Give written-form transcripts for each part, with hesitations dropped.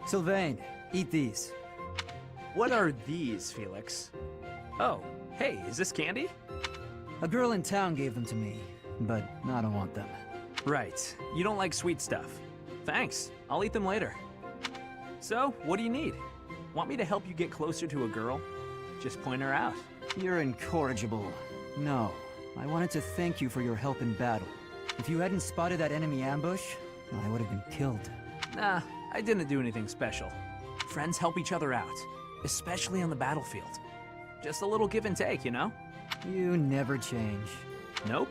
Sylvain, eat these. What are these, Felix? Oh, hey, is this candy? A girl in town gave them to me, but I don't want them. Right. You don't like sweet stuff. Thanks. I'll eat them later. So, what do you need? Want me to help you get closer to a girl? Just point her out. You're incorrigible. No, I wanted to thank you for your help in battle. If you hadn't spotted that enemy ambush, I would have been killed. Nah, I didn't do anything special. Friends help each other out, especially on the battlefield. Just a little give and take, you know? You never change. Nope.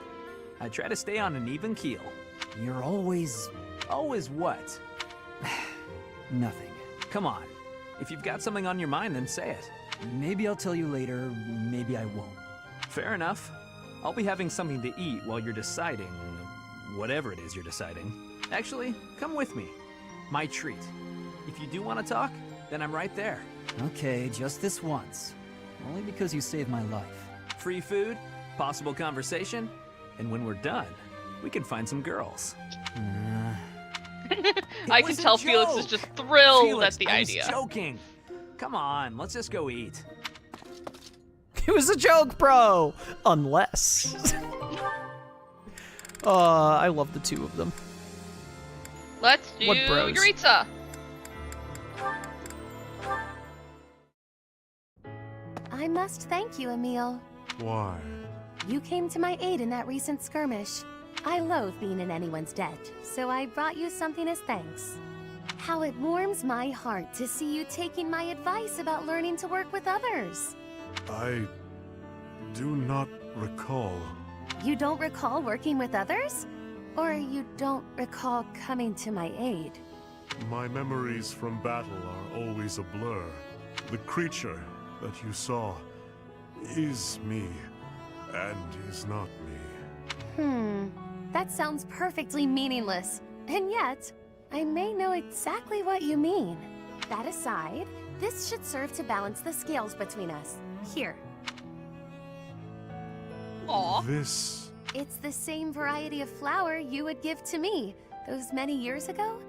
I try to stay on an even keel. You're always... Always what? nothing. Come on. If you've got something on your mind, then say it. Maybe I'll tell you later, maybe I won't. Fair enough. I'll be having something to eat while you're deciding... whatever it is you're deciding. Actually, come with me. My treat. If you do want to talk, then I'm right there. Okay, just this once. Only because you saved my life. Free food, possible conversation, and when we're done, we can find some girls. I can tell Felix is just thrilled at the idea. I was joking. Come on, let's just go eat. It was a joke, bro! Unless... I love the two of them. Let's do What bros? Yuritsa. I must thank you, Emil. Why? You came to my aid in that recent skirmish. I loathe being in anyone's debt, so I brought you something as thanks. How it warms my heart to see you taking my advice about learning to work with others. I do not recall. You don't recall working with others? Or you don't recall coming to my aid? My memories from battle are always a blur. The creature that you saw is me, and is not me. That sounds perfectly meaningless. And yet, I may know exactly what you mean. That aside, this should serve to balance the scales between us. Here. Aw. This... It's the same variety of flower you would give to me. Those many years ago,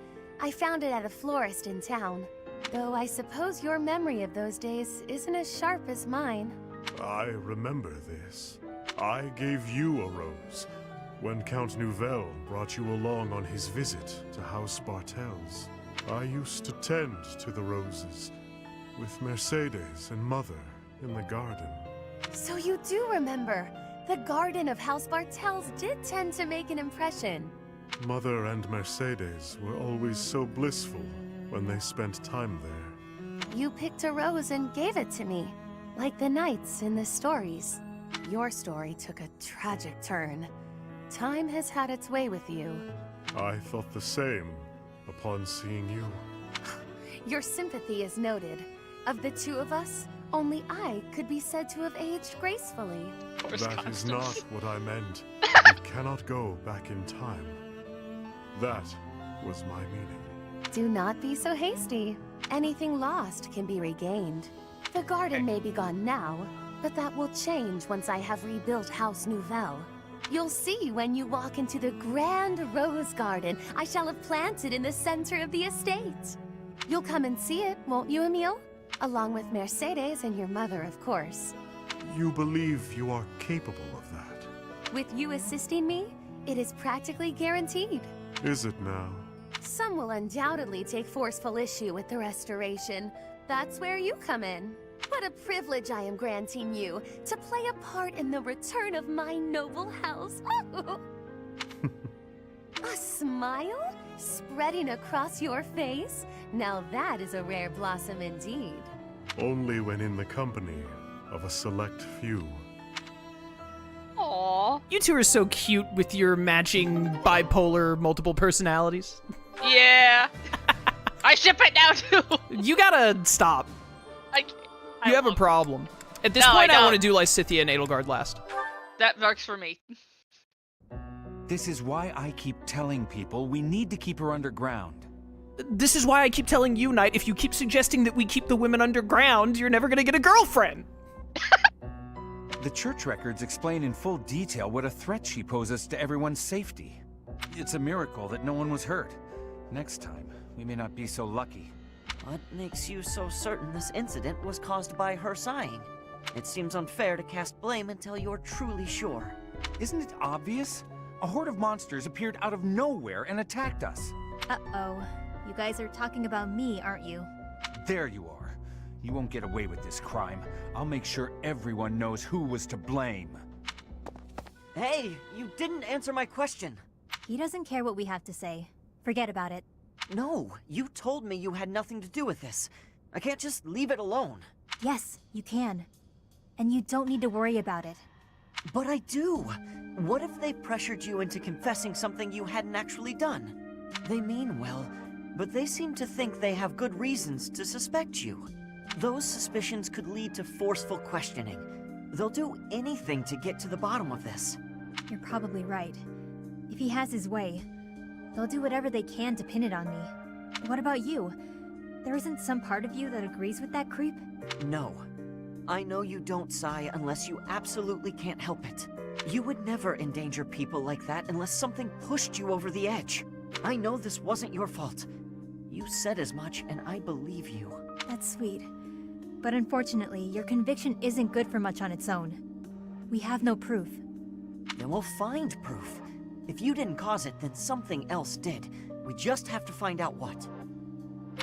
I found it at a florist in town. Though I suppose your memory of those days isn't as sharp as mine. I remember this. I gave you a rose when Count Nouvelle brought you along on his visit to House Bartels. I used to tend to the roses with Mercedes and Mother in the garden. So you do remember. The garden of House Bartels did tend to make an impression. Mother and Mercedes were always so blissful when they spent time there. You picked a rose and gave it to me, like the knights in the stories. Your story took a tragic turn. Time has had its way with you. I thought the same upon seeing you. Your sympathy is noted. Of the two of us, only I could be said to have aged gracefully. That is not what I meant. We cannot go back in time. That was my meaning. Do not be so hasty. Anything lost can be regained. The garden may be gone now, but that will change once I have rebuilt House Nouvelle. You'll see when you walk into the grand rose garden I shall have planted in the center of the estate. You'll come and see it, won't you, Emil? Along with Mercedes and your mother, of course. You believe you are capable of that? With you assisting me, it is practically guaranteed. Is it now? Some will undoubtedly take forceful issue with the restoration. That's where you come in. What a privilege I am granting you, to play a part in the return of my noble house. A smile? Spreading across your face? Now that is a rare blossom indeed. Only when in the company of a select few. Aw. You two are so cute with your matching bipolar multiple personalities. Yeah. I ship it now too. You gotta stop. You have a problem. At this No, point, I I don't. want to do Lysithea and Edelgard last. That works for me. This is why I keep telling people we need to keep her underground. This is why I keep telling you, Knight, if you keep suggesting that we keep the women underground, you're never gonna get a girlfriend. The church records explain in full detail what a threat she poses to everyone's safety. It's a miracle that no one was hurt. Next time, we may not be so lucky. What makes you so certain this incident was caused by her sighing? It seems unfair to cast blame until you're truly sure. Isn't it obvious? A horde of monsters appeared out of nowhere and attacked us. Uh-oh. You guys are talking about me, aren't you? There you are. You won't get away with this crime. I'll make sure everyone knows who was to blame. Hey, you didn't answer my question. He doesn't care what we have to say. Forget about it. No, you told me you had nothing to do with this. I can't just leave it alone. Yes, you can. And you don't need to worry about it. But I do. What if they pressured you into confessing something you hadn't actually done? They mean well, but they seem to think they have good reasons to suspect you. Those suspicions could lead to forceful questioning. They'll do anything to get to the bottom of this. You're probably right. If he has his way, they'll do whatever they can to pin it on me. What about you? There isn't some part of you that agrees with that creep? No. I know you don't sigh unless you absolutely can't help it. You would never endanger people like that unless something pushed you over the edge. I know this wasn't your fault. You said as much, and I believe you. That's sweet. But unfortunately, your conviction isn't good for much on its own. We have no proof. Then we'll find proof. If you didn't cause it, then something else did. We just have to find out what.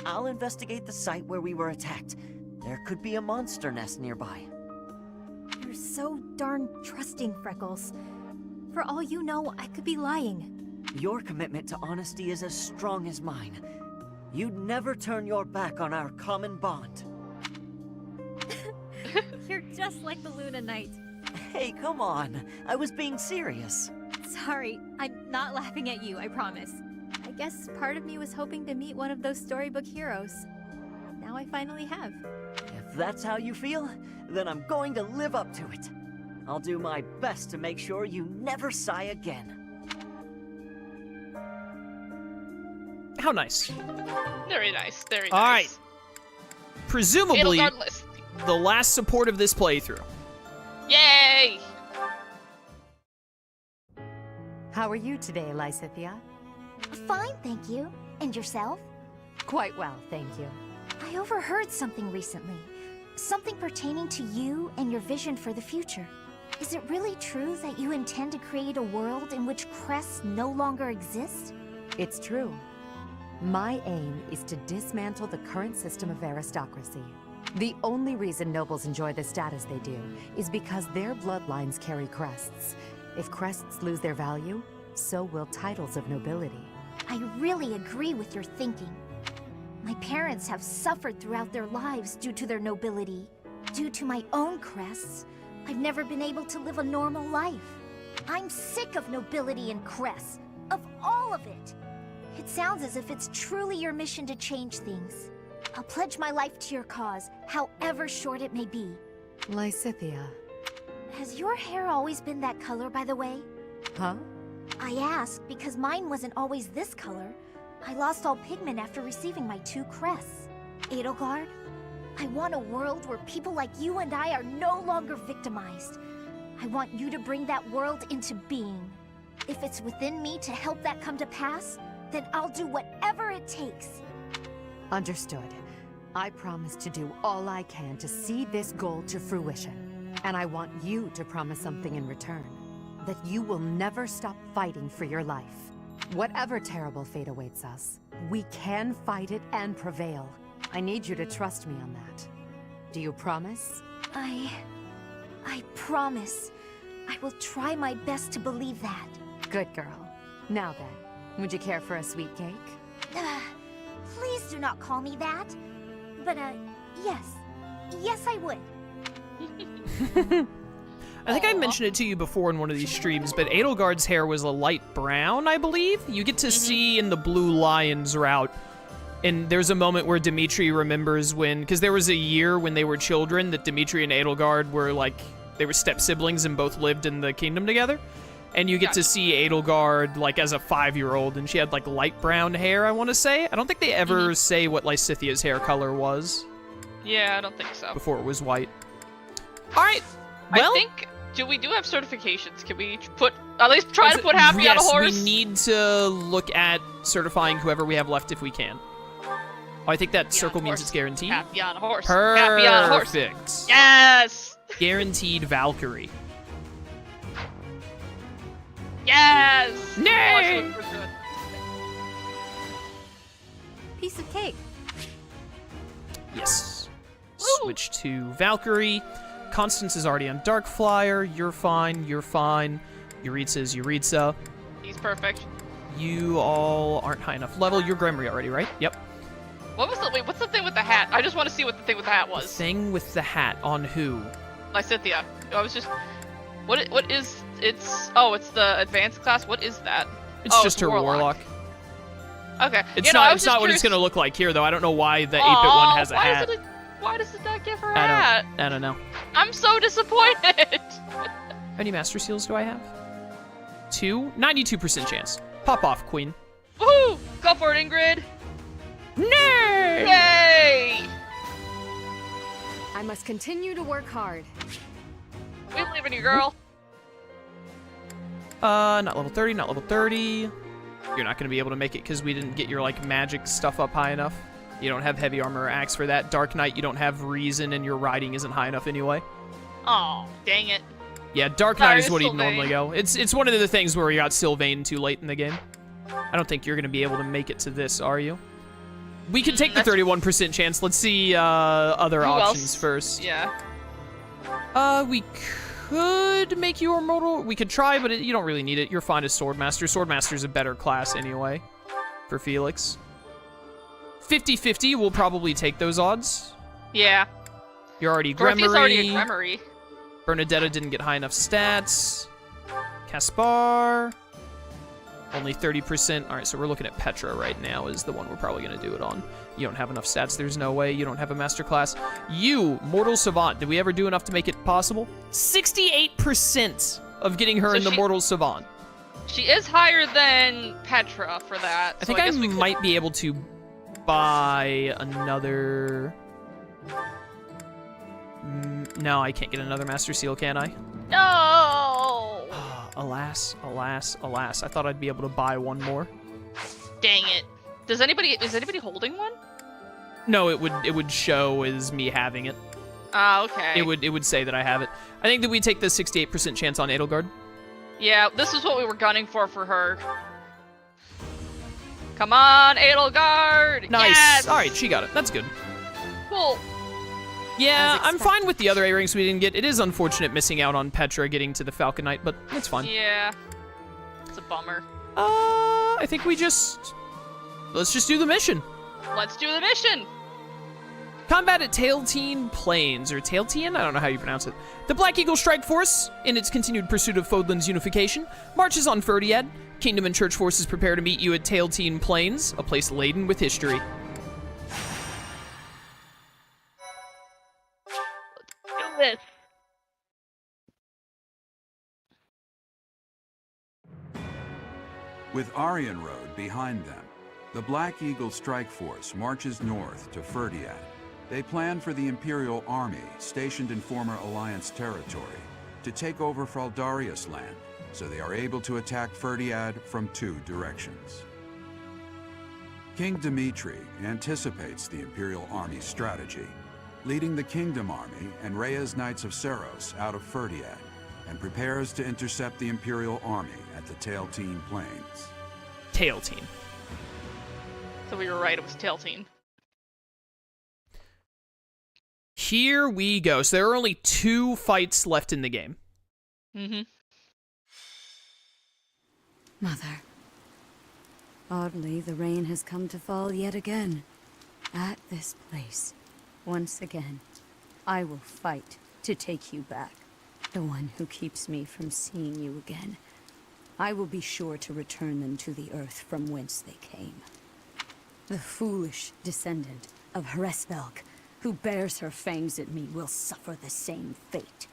I'll investigate the site where we were attacked. There could be a monster nest nearby. You're so darn trusting, Freckles. For all you know, I could be lying. Your commitment to honesty is as strong as mine. You'd never turn your back on our common bond. You're just like the Luna Knight. Hey, come on. I was being serious. Sorry, I'm not laughing at you, I promise. I guess part of me was hoping to meet one of those storybook heroes. Now I finally have. If that's how you feel, then I'm going to live up to it. I'll do my best to make sure you never sigh again. How nice. Very nice, very nice. All right. Presumably, Edelgard list. the last support of this playthrough. Yay! How are you today, Lysithia? Fine, thank you. And yourself? Quite well, thank you. I overheard something recently. Something pertaining to you and your vision for the future. Is it really true that you intend to create a world in which crests no longer exist? It's true. My aim is to dismantle the current system of aristocracy. The only reason nobles enjoy the status they do is because their bloodlines carry crests. If crests lose their value, so will titles of nobility. I really agree with your thinking. My parents have suffered throughout their lives due to their nobility. Due to my own crests, I've never been able to live a normal life. I'm sick of nobility and crests, of all of it. It sounds as if it's truly your mission to change things. I'll pledge my life to your cause, however short it may be. Lysithia. Has your hair always been that color, by the way? Huh? I ask because mine wasn't always this color. I lost all pigment after receiving my 2 crests. Edelgard, I want a world where people like you and I are no longer victimized. I want you to bring that world into being. If it's within me to help that come to pass, then I'll do whatever it takes. Understood. I promise to do all I can to see this goal to fruition. And I want you to promise something in return. That you will never stop fighting for your life. Whatever terrible fate awaits us, we can fight it and prevail. I need you to trust me on that. Do you promise? I promise. I will try my best to believe that. Good girl. Now then, would you care for a sweet cake? Please do not call me that. But, yes. Yes, I would. I think I mentioned it to you before in one of these streams, but Edelgard's hair was a light brown, I believe. You get to see in the Blue Lions route. And there's a moment where Dimitri remembers when, because there was a year when they were children that Dimitri and Edelgard were like, they were step-siblings and both lived in the kingdom together. And you get to see Edelgard like as a 5-year-old, and she had like light brown hair, I want to say. I don't think they ever say what Lysithia's hair color was. Yeah, I don't think so. Before it was white. All right. Well, I think, we do have certifications. Can we put, at least try to put Happy on a horse? Yes, we need to look at certifying whoever we have left if we can. Oh, I think that Happy circle on a means horse. it's guaranteed. Happy on a horse. Perfect. Happy on a horse. Yes! Guaranteed Valkyrie. Yes! Nay! Oh, so good. Piece of cake. Yes. Woo! Switch to Valkyrie. Constance is already on Dark Flyer. You're fine. You're fine. Yuritsa's Yuritsa. He's perfect. You all aren't high enough level. You're Gremory already, right? Yep. Wait, what's the thing with the hat? I just want to see what the thing with the hat was. Thing with the hat on who? Lysithea. I was just... What is... it's the advanced class? What is that? It's just her Warlock. Okay. It's I not, was it's not just what it's curious- going to look like here, though. I don't know why the 8-bit one has a hat. Why does it not give her a hat? I don't know. I'm so disappointed! How many Master Seals do I have? 2? 92% chance. Pop off, Queen. Woohoo! Go for it, Ingrid! Nay! Yay! I must continue to work hard. We believe in you, girl. Not level 30, not level 30. You're not going to be able to make it because we didn't get your, like, magic stuff up high enough. You don't have heavy armor or axe for that. Dark Knight, you don't have reason, and your riding isn't high enough anyway. Oh, dang it. Yeah, Dark Knight is Sorry, what he'd Sylvain. normally go. It's one of the things where you got Sylvain too late in the game. I don't think you're going to be able to make it to this, are you? We could take the 31% chance. Let's see other Who options else? first. Yeah. We could make you immortal. We could try, but you don't really need it. You're fine as Swordmaster. Swordmaster's a better class anyway for Felix. 50-50, we'll probably take those odds. Yeah. You're already Dorothy's already a Gremory. Gremory. Bernadetta didn't get high enough stats. Caspar. Only 30%. All right, so we're looking at Petra right now is the one we're probably going to do it on. You don't have enough stats. There's no way. You don't have a master class. You, Mortal Savant. Did we ever do enough to make it possible? 68% of getting her So in the she- Mortal Savant. She is higher than Petra for that. I think so I guess we could- might be able to buy another... No, I can't get another Master Seal, can I? No! Alas, alas, alas. I thought I'd be able to buy one more. Dang it. Is anybody holding one? No, it would show as me having it. Ah, okay. It would say that I have it. I think that we take the 68% chance on Edelgard. Yeah, this is what we were gunning for her. Come on, Edelgard! Nice. Yes! All right, she got it. That's good. Cool. Yeah, As I'm fine with the other A-ranks we didn't get. It is unfortunate missing out on Petra getting to the Falcon Knight, but it's fine. Yeah. It's a bummer. I think let's just do the mission. Let's do the mission! Combat at Tailtean Plains, or Tailtean? I don't know how you pronounce it. The Black Eagle Strike Force, in its continued pursuit of Fódlan's unification, marches on Fyrdiad. Kingdom and Church forces prepare to meet you at Tailtean Plains, a place laden with history. Do this! With Aryan Road behind them, the Black Eagle Strike Force marches north to Fyrdiad. They plan for the Imperial Army, stationed in former Alliance territory, to take over Fraldarius land, so they are able to attack Fyrdiad from 2 directions. King Dimitri anticipates the Imperial Army's strategy, leading the Kingdom Army and Rhea's Knights of Seros out of Fyrdiad, and prepares to intercept the Imperial Army at the Tailtean Plains. Tailtean. So we were right, it was Tailtean. Here we go. So there are only 2 fights left in the game. Mm-hmm. Mother. Oddly, the rain has come to fall yet again. At this place. Once again, I will fight to take you back. The one who keeps me from seeing you again. I will be sure to return them to the earth from whence they came. The foolish descendant of Hresvelg, who bears her fangs at me, will suffer the same fate.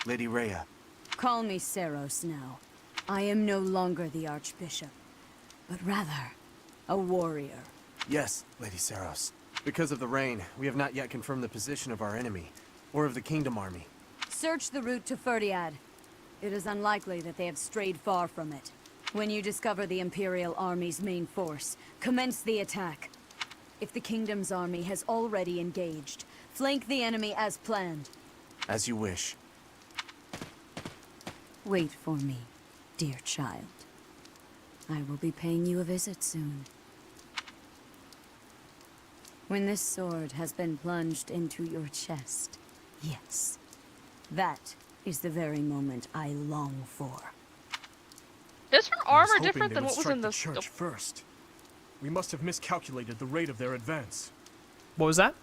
Lady Rhea. Call me Seros now. I am no longer the Archbishop, but rather a warrior. Yes, Lady Seros. Because of the rain, we have not yet confirmed the position of our enemy, or of the Kingdom Army. Search the route to Fyrdiad. It is unlikely that they have strayed far from it. When you discover the Imperial Army's main force, commence the attack. if the kingdom's army has already engaged. Flank the enemy as planned. As you wish. Wait for me, dear child. I will be paying you a visit soon. When this sword has been plunged into your chest, yes, that is the very moment I long for. Is her armor different than what was in the church first? We must have miscalculated the rate of their advance. What was that?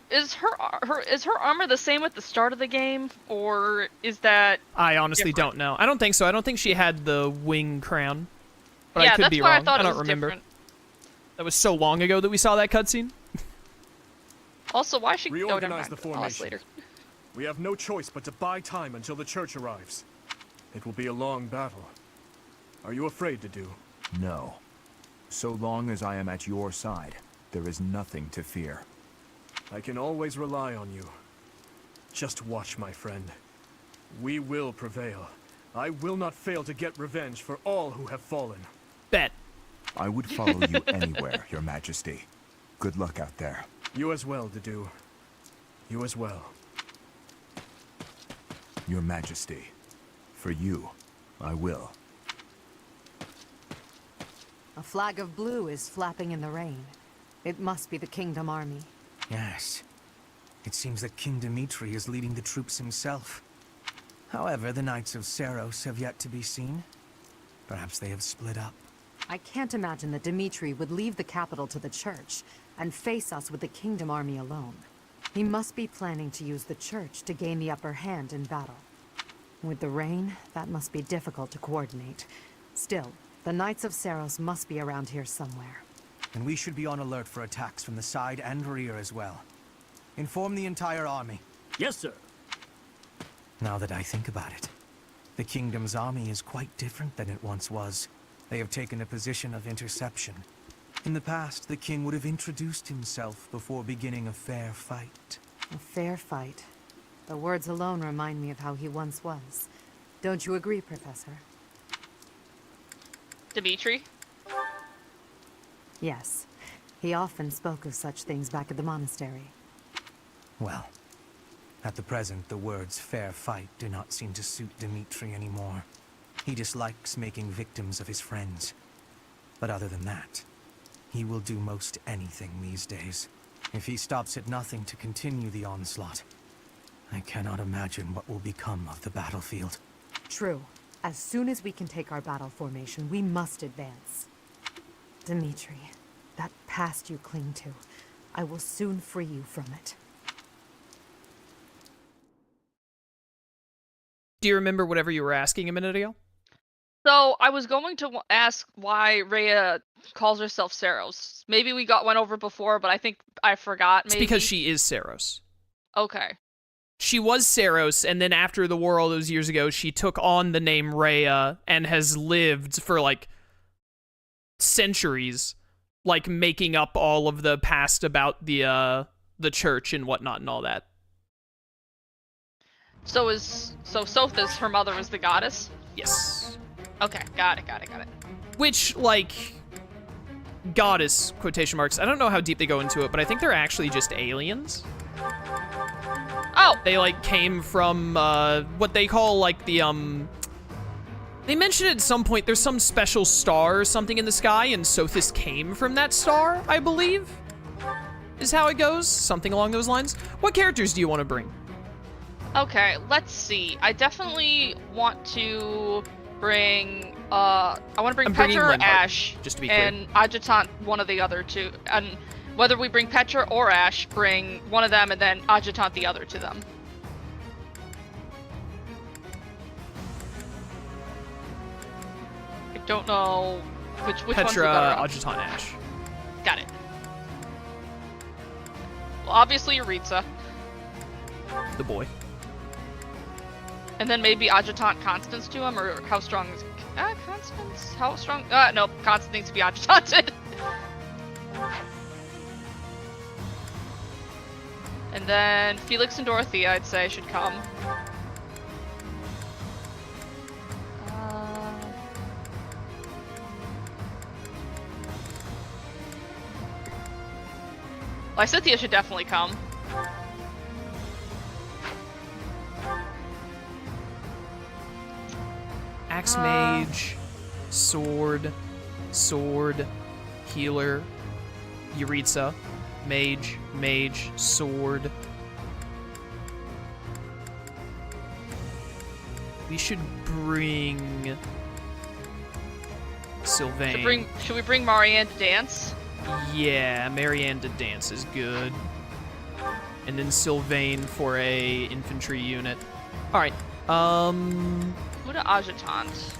Is her armor the same at the start of the game, or is that? I honestly don't know. I don't think so. I don't think she had the wing crown. But yeah, I could that's be why wrong. I thought I don't it was remember. different. That was so long ago that we saw that cutscene. Also, why should reorganize the formation? formation? We have no choice but to buy time until the church arrives. It will be a long battle. Are you afraid to do? No. So long as I am at your side, there is nothing to fear. I can always rely on you. Just watch, my friend. We will prevail. I will not fail to get revenge for all who have fallen. Bet. I would follow you anywhere, Your Majesty. Good luck out there. You as well, Dedue. You as well. Your Majesty. For you, I will. A flag of blue is flapping in the rain. It must be the Kingdom Army. Yes. It seems that King Dimitri is leading the troops himself. However, the Knights of Seiros have yet to be seen. Perhaps they have split up. I can't imagine that Dimitri would leave the capital to the church and face us with the Kingdom Army alone. He must be planning to use the church to gain the upper hand in battle. With the rain, that must be difficult to coordinate. Still, the Knights of Seiros must be around here somewhere. And we should be on alert for attacks from the side and rear as well. Inform the entire army. Yes, sir. Now that I think about it, the Kingdom's army is quite different than it once was. They have taken a position of interception. In the past, the king would have introduced himself before beginning a fair fight. A fair fight. The words alone remind me of how he once was. Don't you agree, Professor? Dimitri? Yes. He often spoke of such things back at the monastery. Well, at the present, the words fair fight do not seem to suit Dimitri anymore. He dislikes making victims of his friends. But other than that, he will do most anything these days. If he stops at nothing to continue the onslaught, I cannot imagine what will become of the battlefield. True. As soon as we can take our battle formation, we must advance. Dimitri, that past you cling to, I will soon free you from it. Do you remember whatever you were asking a minute ago? So, I was going to ask why Rhea calls herself Seiros. Maybe we went over before, but I think I forgot, maybe. It's because she is Seiros. Okay. She was Seiros, and then after the war all those years ago, she took on the name Rhea and has lived for, like, centuries, like, making up all of the past about the church and whatnot and all that. So Sothis, her mother, is the goddess? Yes. Okay, got it. Which, like, goddess, quotation marks, I don't know how deep they go into it, but I think they're actually just aliens. Oh! They, like, came from, what they call, like, the, They mentioned at some point there's some special star or something in the sky, and Sothis came from that star, I believe, is how it goes. Something along those lines. What characters do you want to bring? Okay, let's see. I definitely want to bring, I want to bring Petra or Ash, just to be clear. And Adjutant one of the other two. And whether we bring Petra or Ash, bring one of them and then Adjutant the other to them. I don't know which one's the Petra, better Adjutant, Ash. Got it. Well, obviously Yuritsa. The boy. And then maybe Adjutant Constance to him, or how strong is Constance? How strong? No, Constance needs to be adjutanted. And then Felix and Dorothea, I'd say, should come. Lysithea should definitely come. Axe mage, sword, healer, Yuritsa, mage, sword. We should bring Sylvain. Should we bring Marianne to dance? Yeah, Marianne to dance is good. And then Sylvain for a infantry unit. Alright, Who to adjutant?